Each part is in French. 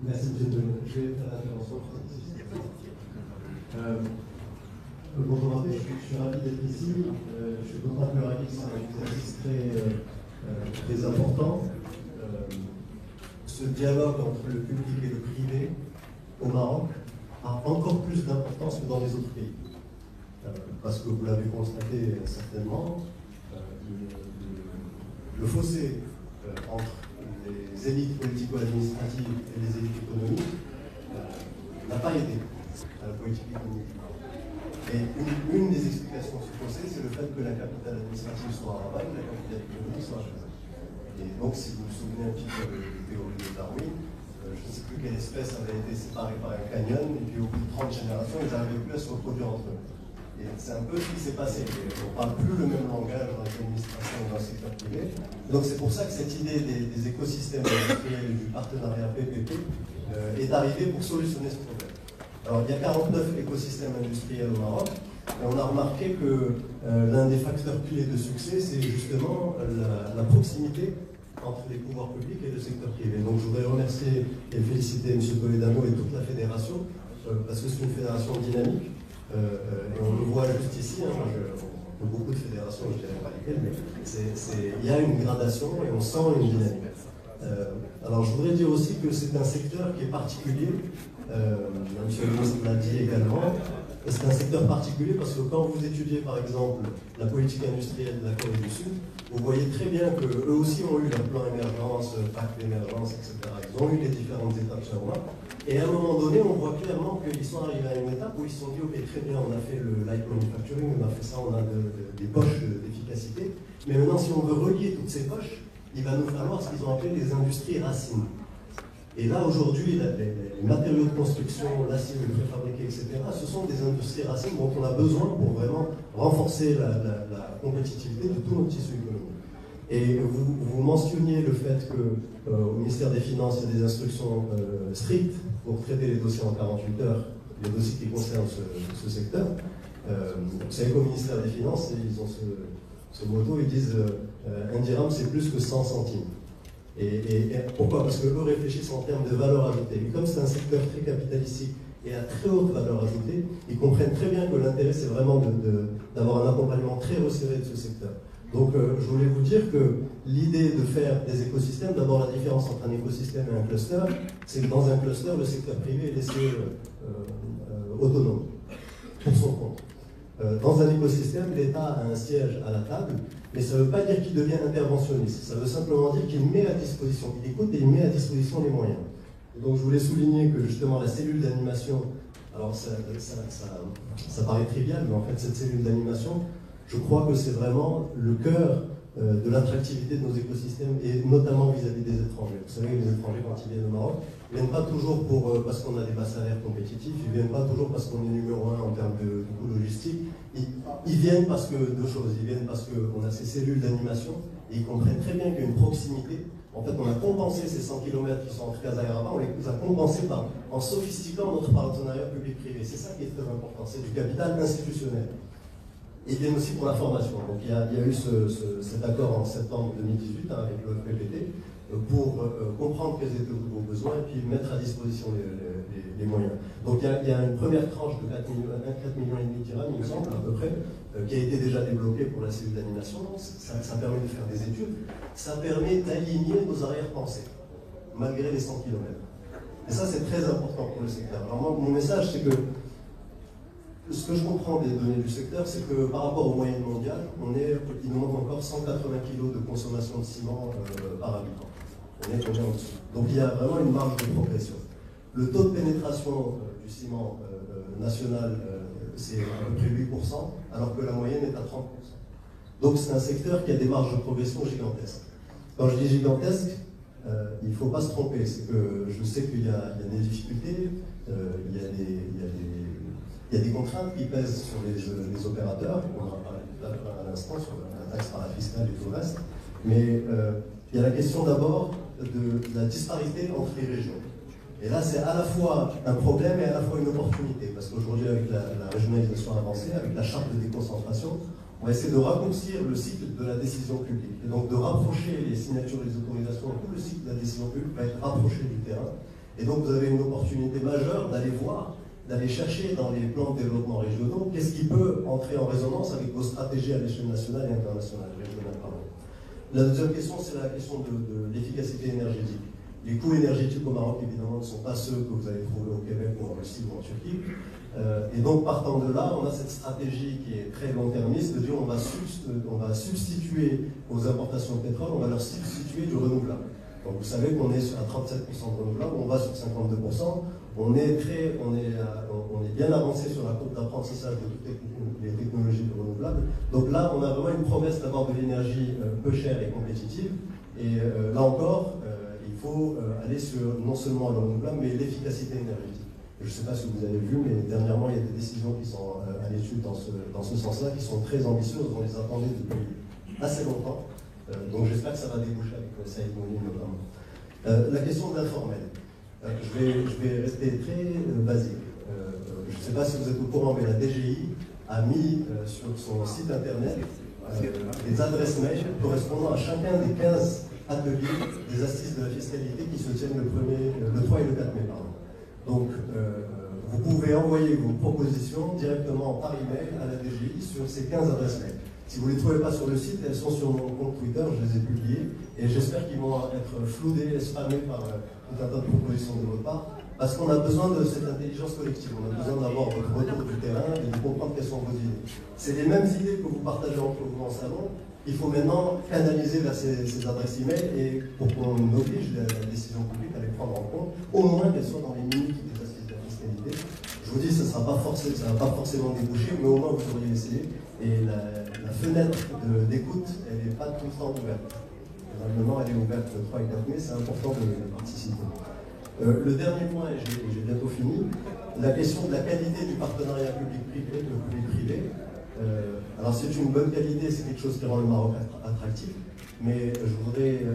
Merci, monsieur Delon. Je vais faire l'intervention. Bonjour à tous, je suis ravi d'être ici. Je suis content que le RAGIX soit un exercice très important. Ce dialogue entre le public et le privé au Maroc a encore plus d'importance que dans les autres pays. Parce que vous l'avez constaté certainement, le fossé entre les élites politico-administratives et les élites économiques n'a pas aidé à la politique économique. Et une des explications de ce fossé, c'est le fait que la capitale administrative soit à Rabat et la capitale économique soit à Casa. Et donc, si vous vous souvenez un petit peu de la théorie de Darwin, je ne sais plus quelle espèce avait été séparée par un canyon, et puis au bout de 30 générations, ils n'arrivaient plus à se reproduire entre eux. Et c'est un peu ce qui s'est passé. On ne parle plus le même langage dans l'administration et dans le secteur privé. Donc c'est pour ça que cette idée des écosystèmes industriels et du partenariat PPP est arrivée pour solutionner ce problème. Alors il y a 49 écosystèmes industriels au Maroc, et on a remarqué que l'un des facteurs clés de succès, c'est justement la proximité entre les pouvoirs publics et le secteur privé. Donc je voudrais remercier et féliciter M. Toledano et toute la fédération, parce que c'est une fédération dynamique. Et on le voit juste ici, hein, beaucoup de fédérations, je ne dirais pas lesquelles, mais il y a une gradation et on sent une dynamique. Alors je voudrais dire aussi que c'est un secteur qui est particulier, monsieur le ministre l'a dit également, c'est un secteur particulier parce que quand vous étudiez par exemple la politique industrielle de la Corée du Sud, vous voyez très bien qu'eux aussi ont eu leur plan émergence, pacte d'émergence, etc. Ils ont eu les différentes étapes sur moi. Et à un moment donné, on voit clairement qu'ils sont arrivés à une étape où ils se sont dit, ok, très bien, on a fait le light manufacturing, on a fait ça, on a des poches d'efficacité. Mais maintenant, si on veut relier toutes ces poches, il va nous falloir ce qu'ils ont appelé les industries racines. Et là, aujourd'hui, les matériaux de construction, l'acier, le préfabriqué, etc., ce sont des industries racines dont on a besoin pour vraiment renforcer la compétitivité de tout notre tissu économique. Et vous mentionniez le fait qu'au ministère des Finances, il y a des instructions strictes pour traiter les dossiers en 48 heures, les dossiers qui concernent ce secteur. Vous savez qu'au ministère des Finances, ils ont ce motto, ils disent un dirham c'est plus que 100 centimes. Et pourquoi? Parce qu'eux réfléchissent en termes de valeur ajoutée. Et comme c'est un secteur très capitalistique et à très haute valeur ajoutée, ils comprennent très bien que l'intérêt c'est vraiment d'avoir un accompagnement très resserré de ce secteur. Donc je voulais vous dire que l'idée de faire des écosystèmes, d'abord la différence entre un écosystème et un cluster, c'est que dans un cluster, le secteur privé est laissé autonome, pour son compte. Dans un écosystème, l'État a un siège à la table, mais ça ne veut pas dire qu'il devient interventionniste. Ça veut simplement dire qu'il met à disposition, il écoute et il met à disposition les moyens. Et donc je voulais souligner que justement la cellule d'animation, alors ça paraît trivial, mais en fait cette cellule d'animation, je crois que c'est vraiment le cœur de l'attractivité de nos écosystèmes, et notamment vis-à-vis des étrangers. Vous savez, les étrangers, quand ils viennent au Maroc, ils ne viennent pas toujours parce qu'on a des bas salaires compétitifs, ils ne viennent pas toujours parce qu'on est numéro 1 en termes de coût logistique, ils viennent parce que deux choses, ils viennent parce qu'on a ces cellules d'animation, et ils comprennent très bien qu'il y a une proximité. En fait, on a compensé ces 100 km qui sont entre Casa et Rabat, on les a compensés en sophistiquant notre partenariat public-privé. C'est ça qui est très important, c'est du capital institutionnel. Et ils viennent aussi pour la formation. Donc il y a eu cet accord en septembre 2018 avec le PPT pour comprendre quels étaient vos besoins et puis mettre à disposition les moyens. Donc il y a une première tranche de 4,5 millions de dirhams, il me semble, à peu près, qui a été déjà débloquée pour la cellule d'animation. Ça permet de faire des études. Ça permet d'aligner nos arrière-pensées, malgré les 100 km. Et ça, c'est très important pour le secteur. Alors moi, mon message, c'est que ce que je comprends des données du secteur, c'est que par rapport aux moyennes mondiales, il nous manque encore 180 kg de consommation de ciment par habitant. On est en dessous. Donc il y a vraiment une marge de progression. Le taux de pénétration du ciment national, c'est à peu près 8%, alors que la moyenne est à 30%. Donc c'est un secteur qui a des marges de progression gigantesques. Quand je dis gigantesque, il ne faut pas se tromper. C'est que je sais qu'il y a des difficultés, il y a des contraintes qui pèsent sur les opérateurs, on en a parlé tout à l'heure à l'instant sur la taxe parafiscale et tout le reste, mais il y a la question d'abord de la disparité entre les régions. Et là, c'est à la fois un problème et à la fois une opportunité, parce qu'aujourd'hui, avec la régionalisation avancée, avec la charte de déconcentration, on va essayer de raccourcir le cycle de la décision publique, et donc de rapprocher les signatures, les autorisations, tout le cycle de la décision publique va être rapproché du terrain. Et donc vous avez une opportunité majeure d'aller voir, d'aller chercher dans les plans de développement régionaux qu'est-ce qui peut entrer en résonance avec vos stratégies à l'échelle nationale et internationale. La deuxième question, c'est la question de l'efficacité énergétique. Les coûts énergétiques au Maroc, évidemment, ne sont pas ceux que vous allez trouver au Québec ou en Russie ou en Turquie. Et donc, partant de là, on a cette stratégie qui est très long-termiste de dire on va substituer aux importations de pétrole, on va leur substituer du renouvelable. Donc, vous savez qu'on est à 37% de renouvelable, on va sur 52%. On est bien avancé sur la courbe d'apprentissage de toutes les technologies renouvelables. Donc là, on a vraiment une promesse d'avoir de l'énergie peu chère et compétitive. Et là encore, il faut aller sur non seulement le renouvelable, mais l'efficacité énergétique. Je ne sais pas si vous avez vu, mais dernièrement, il y a des décisions qui sont à l'étude dans ce sens-là, qui sont très ambitieuses. On les attendait depuis assez longtemps. Donc j'espère que ça va déboucher avec Saïd Mouni notamment. La question de l'informel. Je vais rester très basique. Je ne sais pas si vous êtes au courant, mais la DGI a mis sur son site internet des adresses mail correspondant à chacun des 15 ateliers des assises de la fiscalité qui se tiennent le 3 et le 4 mai. Donc, vous pouvez envoyer vos propositions directement par email à la DGI sur ces 15 adresses mail. Si vous ne les trouvez pas sur le site, elles sont sur mon compte Twitter, je les ai publiées, et j'espère qu'ils vont être floudés et spammés par tout un tas de propositions de votre part, parce qu'on a besoin de cette intelligence collective, on a besoin d'avoir votre retour du terrain et de comprendre quelles sont vos idées. C'est les mêmes idées que vous partagez entre vous en salon, il faut maintenant canaliser vers ces adresses email et pour qu'on oblige la décision publique à les prendre en compte, au moins qu'elles soient dans les minutes des assises de la fiscalité. Je vous dis, ça ne va pas forcément déboucher, mais au moins vous auriez essayé. Et la fenêtre d'écoute, elle n'est pas tout le temps ouverte. Normalement, elle est ouverte le 3 et 4 mai, c'est important de participer. Le dernier point, et j'ai bientôt fini, la question de la qualité du partenariat public-privé. Alors c'est une bonne qualité, c'est quelque chose qui rend le Maroc attractif, mais je voudrais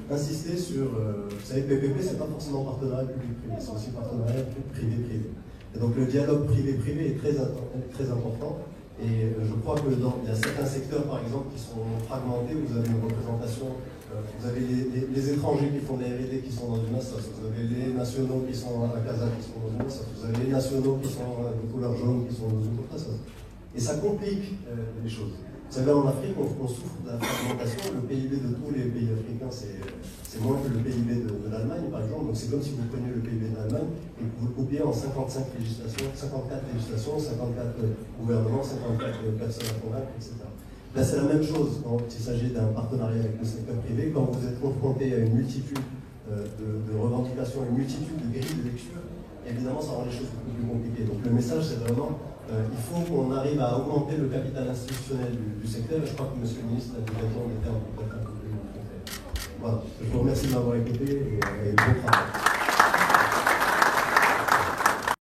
insister sur, vous savez, PPP, c'est pas forcément partenariat public-privé, c'est aussi partenariat privé-privé. Et donc le dialogue privé-privé est très important. Et je crois qu'il y a certains secteurs, par exemple, qui sont fragmentés. Vous avez une représentation, vous avez les étrangers qui font des R&D qui sont dans une association, vous avez les nationaux qui sont à Casa qui sont dans une association, vous avez les nationaux qui sont de couleur jaune qui sont dans une autre association. Et ça complique les choses. Vous savez, en Afrique, on souffre de la fragmentation. Le PIB de tous les pays africains, c'est moins que le PIB de l'Allemagne, par exemple. Donc c'est comme si vous preniez le PIB de l'Allemagne et que vous le coupiez en 54 législations, 54 gouvernements, 54 personnes à convaincre, etc. Là, c'est la même chose quand il s'agit d'un partenariat avec le secteur privé. Quand vous êtes confronté à une multitude de revendications, une multitude de grilles de lecture, évidemment, ça rend les choses beaucoup plus compliquées. Donc le message, c'est vraiment il faut qu'on arrive à augmenter le capital institutionnel du secteur, et je crois que M. le ministre a dit des termes peut-être un peu plus concrets. Voilà, je vous remercie de m'avoir écouté et bon travail.